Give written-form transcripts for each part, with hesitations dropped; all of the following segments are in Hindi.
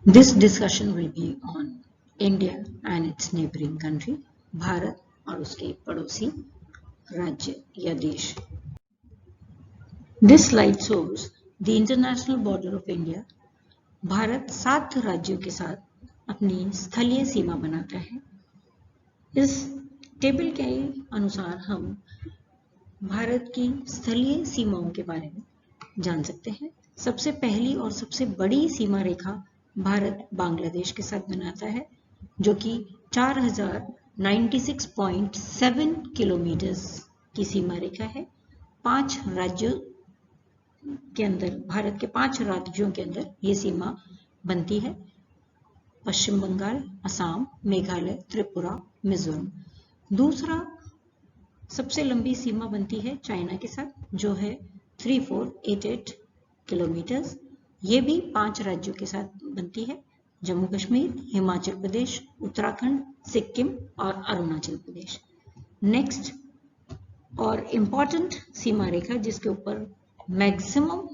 This discussion will be on India and its neighboring country, Bharat और उसके पड़ोसी राज्य या देश. This slide shows the international border of India. Bharat 7 राज्यों के साथ अपनी स्थलीय सीमा बनाता है. इस टेबल के अनुसार हम भारत की स्थलीय सीमाओं के बारे में जान सकते हैं. सबसे पहली और सबसे बड़ी सीमा रेखा भारत बांग्लादेश के साथ बनाता है, जो कि 4096.7 किलोमीटर की सीमा रेखा है. 5 राज्यों के अंदर, भारत के 5 राज्यों के अंदर ये सीमा बनती है: पश्चिम बंगाल, असम, मेघालय, त्रिपुरा, मिजोरम. दूसरा सबसे लंबी सीमा बनती है चाइना के साथ, जो है 3488 किलोमीटर. ये भी 5 राज्यों के साथ बनती है: जम्मू कश्मीर, हिमाचल प्रदेश, उत्तराखंड, सिक्किम और अरुणाचल प्रदेश. नेक्स्ट और इम्पॉर्टेंट सीमा रेखा जिसके ऊपर मैक्सिमम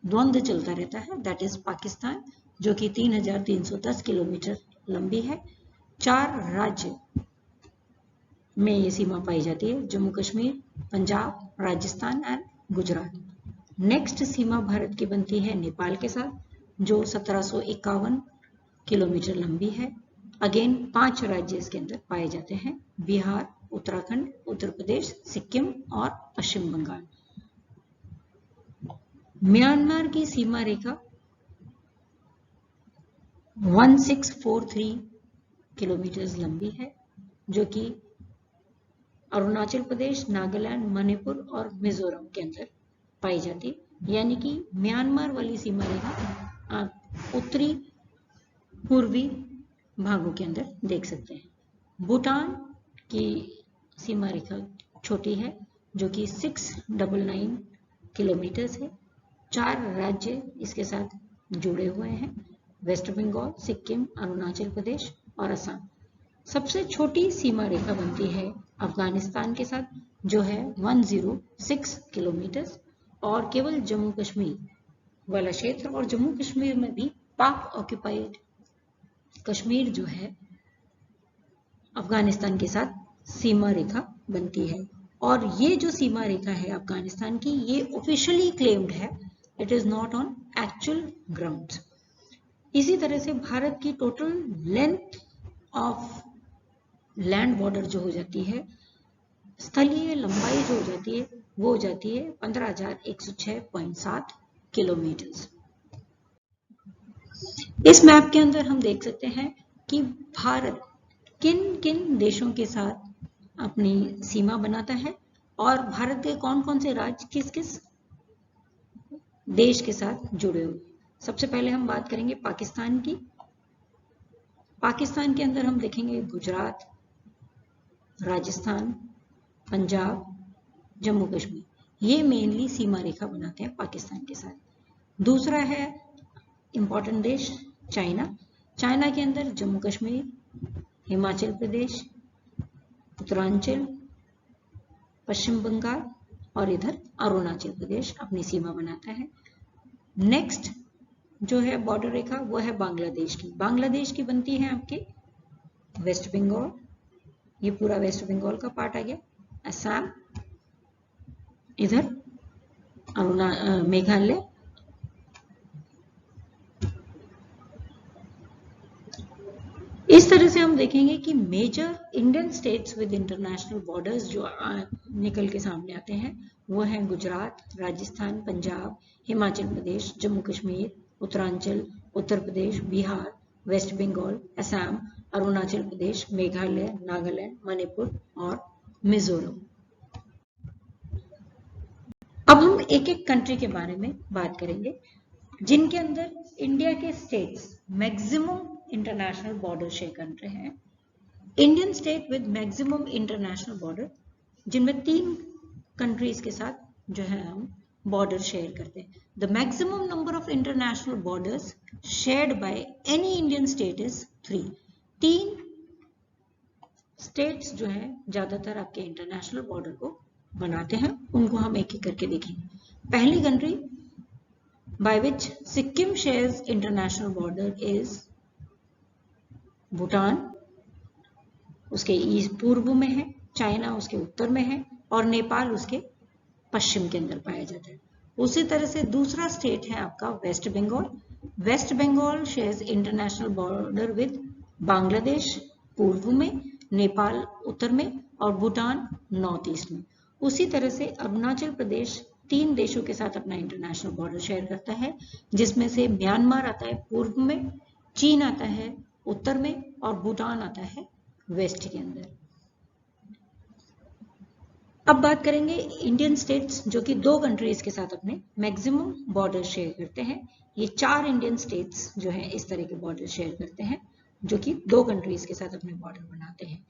द्वंद्व चलता रहता है, दैट इज पाकिस्तान, जो कि 3310 किलोमीटर लंबी है. 4 राज्य में ये सीमा पाई जाती है: जम्मू कश्मीर, पंजाब, राजस्थान एंड गुजरात. नेक्स्ट सीमा भारत की बनती है नेपाल के साथ, जो 1751 किलोमीटर लंबी है. अगेन 5 राज्य इसके अंदर पाए जाते हैं: बिहार, उत्तराखंड, उत्तर प्रदेश, सिक्किम और पश्चिम बंगाल. म्यांमार की सीमा रेखा 1643 किलोमीटर लंबी है, जो कि अरुणाचल प्रदेश, नागालैंड, मणिपुर और मिजोरम के अंदर पाई जाती है. यानी कि म्यांमार वाली सीमा रेखा आप उत्तरी पूर्वी भागों के अंदर देख सकते हैं. भूटान की सीमा रेखा छोटी है, जो कि 699 किलोमीटर है. 4 राज्य इसके साथ जुड़े हुए हैं: वेस्ट बंगाल, सिक्किम, अरुणाचल प्रदेश और असम. सबसे छोटी सीमा रेखा बनती है अफगानिस्तान के साथ, जो है 106 किलोमीटर. और केवल जम्मू कश्मीर वाला क्षेत्र, और जम्मू कश्मीर में भी पाक ऑक्युपाइड कश्मीर जो है अफगानिस्तान के साथ सीमा रेखा बनती है. और ये जो सीमा रेखा है अफगानिस्तान की, ये ऑफिशियली क्लेम्ड है, it is not on actual ground. इसी तरह से भारत की total length of land border जो हो जाती है, स्थलीय लंबाई जो हो जाती है, वो हो जाती है 15,106.7 किलोमीटर. इस मैप के अंदर हम देख सकते हैं कि भारत किन किन देशों के साथ अपनी सीमा बनाता है और भारत के कौन कौन से राज्य किस किस देश के साथ जुड़े हुए. सबसे पहले हम बात करेंगे पाकिस्तान की. पाकिस्तान के अंदर हम देखेंगे गुजरात, राजस्थान, पंजाब, जम्मू कश्मीर. ये मेनली सीमा रेखा बनाते हैं पाकिस्तान के साथ. दूसरा है इंपॉर्टेंट देश चाइना. चाइना के अंदर जम्मू कश्मीर, हिमाचल प्रदेश, उत्तरांचल, पश्चिम बंगाल और इधर अरुणाचल प्रदेश अपनी सीमा बनाता है. नेक्स्ट जो है बॉर्डर रेखा, वो है बांग्लादेश की. बांग्लादेश की बनती है आपके वेस्ट बंगाल, ये पूरा वेस्ट बंगाल का पार्ट आ गया, असम, इधर मेघालय, इस तरह से हम देखेंगे कि major Indian states with international borders जो निकल के सामने आते हैं, वो हैं गुजरात, राजस्थान, पंजाब, हिमाचल प्रदेश, जम्मू कश्मीर, उत्तरांचल, उत्तर प्रदेश, बिहार, वेस्ट बंगाल, असम, अरुणाचल प्रदेश, मेघालय, नागालैंड, मणिपुर और मिजोरम. अब हम एक एक कंट्री के बारे में बात करेंगे जिनके अंदर इंडिया के states maximum international border share कर रहे हैं. Indian state with maximum international border, जिनमें 3 कंट्रीज के साथ जो है हम बॉर्डर शेयर करते हैं. The maximum number of international borders shared by any Indian state is 3. 3 states जो है ज्यादातर आपके इंटरनेशनल बॉर्डर को बनाते हैं, उनको हम एक एक करके देखेंगे. पहली country by which Sikkim shares international border is Bhutan उसके ईस्ट पूर्व में है, चाइना उसके उत्तर में है और नेपाल उसके पश्चिम के अंदर पाया जाता है। उसी तरह से दूसरा स्टेट है आपका West Bengal. West Bengal shares international border with Bangladesh पूर्व में, नेपाल उत्तर में और भूटान नॉर्थ ईस्ट में। उसी तरह से अरुणाचल प्रदेश 3 देशों के साथ अपना इंटरनेशनल बॉर्डर शेयर करता है, जिसमें से म्यांमार आता है पूर्व में, चीन आता है उत्तर में और भूटान आता है वेस्ट के अंदर। अब बात करेंगे इंडियन स्टेट्स जो कि 2 कंट्रीज के साथ अपने मैक्सिमम बॉर्डर शेयर करते हैं। ये 4 इंडियन स्टेट्स जो है इस तरह के बॉर्डर शेयर करते हैं जो कि 2 कंट्रीज के साथ अपने बॉर्डर बनाते हैं।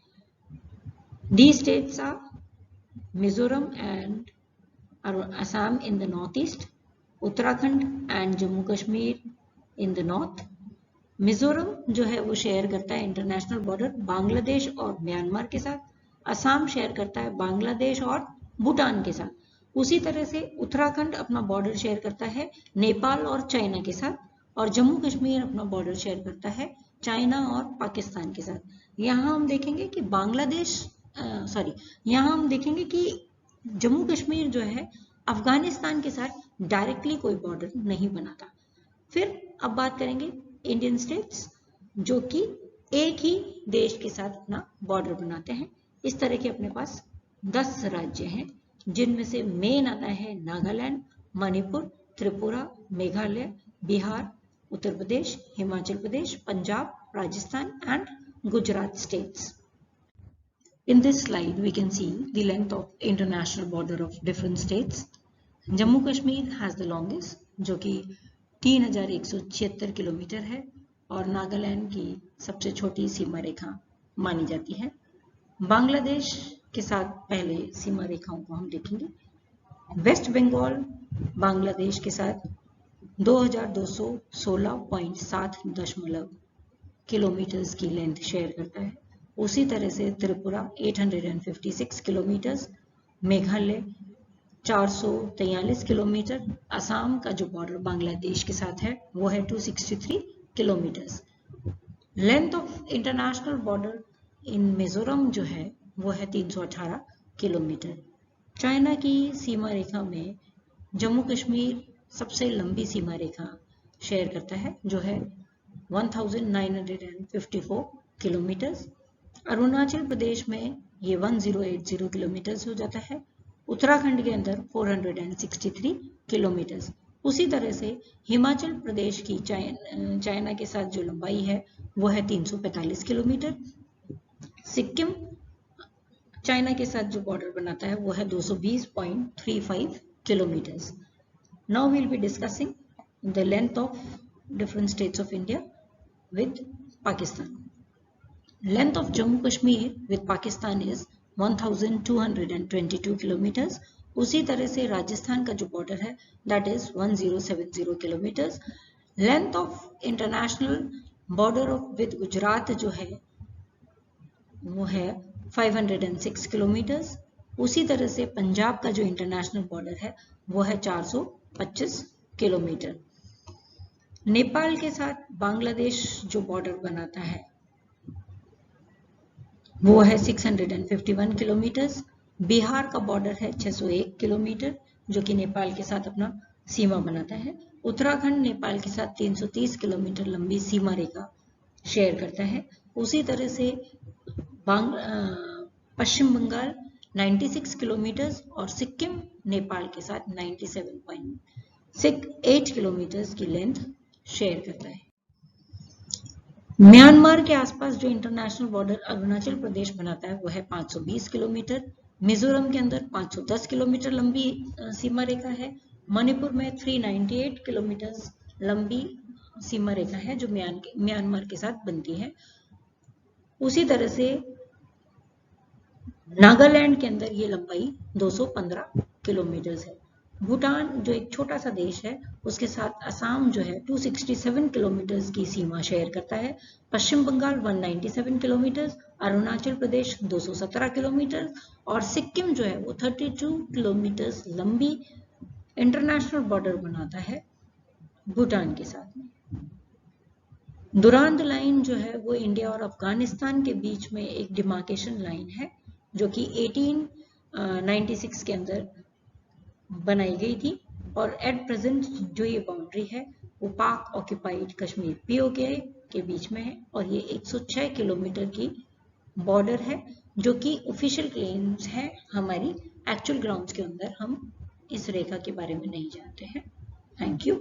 The states are Mizoram and Assam in the north east, Uttarakhand and Jammu Kashmir in the north. Mizoram जो है वो शेयर करता है इंटरनेशनल बॉर्डर बांग्लादेश और म्यांमार के साथ। असम शेयर करता है बांग्लादेश और भूटान के साथ। उसी तरह से उत्तराखंड अपना बॉर्डर शेयर करता है नेपाल और चाइना के साथ, और जम्मू कश्मीर अपना बॉर्डर शेयर करता है चाइना और पाकिस्तान के साथ। यहाँ हम देखेंगे कि यहाँ हम देखेंगे कि जम्मू कश्मीर जो है अफगानिस्तान के साथ डायरेक्टली कोई बॉर्डर नहीं बनाता। फिर अब बात करेंगे इंडियन स्टेट्स जो कि एक ही देश के साथ अपना बॉर्डर बनाते हैं। इस तरह के अपने पास 10 राज्य हैं, जिनमें से मेन आता है Nagaland, Manipur, Tripura, Meghalaya, Bihar, Uttar Pradesh, Himachal Pradesh, Punjab, Rajasthan and Gujarat states. In this slide we can see the length of international border of different states. Jammu Kashmir has the longest जो कि 3176 किलोमीटर है और नागालैंड की सबसे छोटी सीमा रेखा मानी जाती है। बांग्लादेश के साथ पहले सीमा रेखाओं को हम देखेंगे। वेस्ट बंगाल बांग्लादेश के साथ 2216.7 किलोमीटर की लेंथ शेयर करता है। उसी तरह से त्रिपुरा 856 किलोमीटर, मेघालय 443 किलोमीटर, असम का जो बॉर्डर बांग्लादेश के साथ है वो है 263 kilometre. Length of international border in Mizoram जो है वो है 318 किलोमीटर। चाइना की सीमा रेखा में जम्मू कश्मीर सबसे लंबी सीमा रेखा शेयर करता है जो है 1954 किलोमीटर। अरुणाचल प्रदेश में ये 1080 किलोमीटर हो जाता है। उत्तराखंड के अंदर 463 किलोमीटर। उसी तरह से हिमाचल प्रदेश की चाइना के साथ जो लंबाई है वो है 345 किलोमीटर। सिक्किम चाइना के साथ जो बॉर्डर बनाता है वो है 220.35 kilometre. Now we will be discussing the length of different states of India with Pakistan. Length of Jammu Kashmir with Pakistan is 1222 kilometre. उसी तरह से राजस्थान का जो बॉर्डर है that is 1070 kilometre. Length of international border of with Gujarat जो है वो है 506 किलोमीटर। उसी तरह से पंजाब का जो इंटरनेशनल बॉर्डर है वो है 425 किलोमीटर। नेपाल के साथ बांग्लादेश जो बॉर्डर बनाता है वो है 651 किलोमीटर। बिहार का बॉर्डर है 601 किलोमीटर जो कि नेपाल के साथ अपना सीमा बनाता है। उत्तराखंड नेपाल के साथ 330 किलोमीटर लंबी सीमा रेखा शेयर करता है। उसी तरह से पश्चिम बंगाल 96 किलोमीटर और सिक्किम नेपाल के साथ 97.68 किलोमीटर की लेंथ शेयर करता है। म्यांमार के आसपास जो इंटरनेशनल बॉर्डर अरुणाचल प्रदेश बनाता है वो है 520 किलोमीटर। मिजोरम के अंदर 510 किलोमीटर लंबी सीमा रेखा है। मणिपुर में 398 किलोमीटर लंबी सीमा रेखा है जो म्यांमार के साथ बनती है। उसी तरह से नागालैंड के अंदर ये लंबाई 215 किलोमीटर है। भूटान जो एक छोटा सा देश है उसके साथ असम जो है 267 किलोमीटर की सीमा शेयर करता है। पश्चिम बंगाल 197 किलोमीटर, अरुणाचल प्रदेश 217 किलोमीटर और सिक्किम जो है वो 32 किलोमीटर लंबी इंटरनेशनल बॉर्डर बनाता है भूटान के साथ में। दुरांद लाइन जो है वो इंडिया और अफगानिस्तान के बीच में एक डिमार्केशन लाइन है जो कि 1896 के अंदर बनाई गई थी, और एट प्रेजेंट जो ये बाउंड्री है वो पाक ऑक्यूपाइड कश्मीर पीओके के बीच में है, और ये 106 किलोमीटर की बॉर्डर है जो कि ऑफिशियल क्लेम्स है। हमारी एक्चुअल ग्राउंड्स के अंदर हम इस रेखा के बारे में नहीं जानते हैं। Thank you.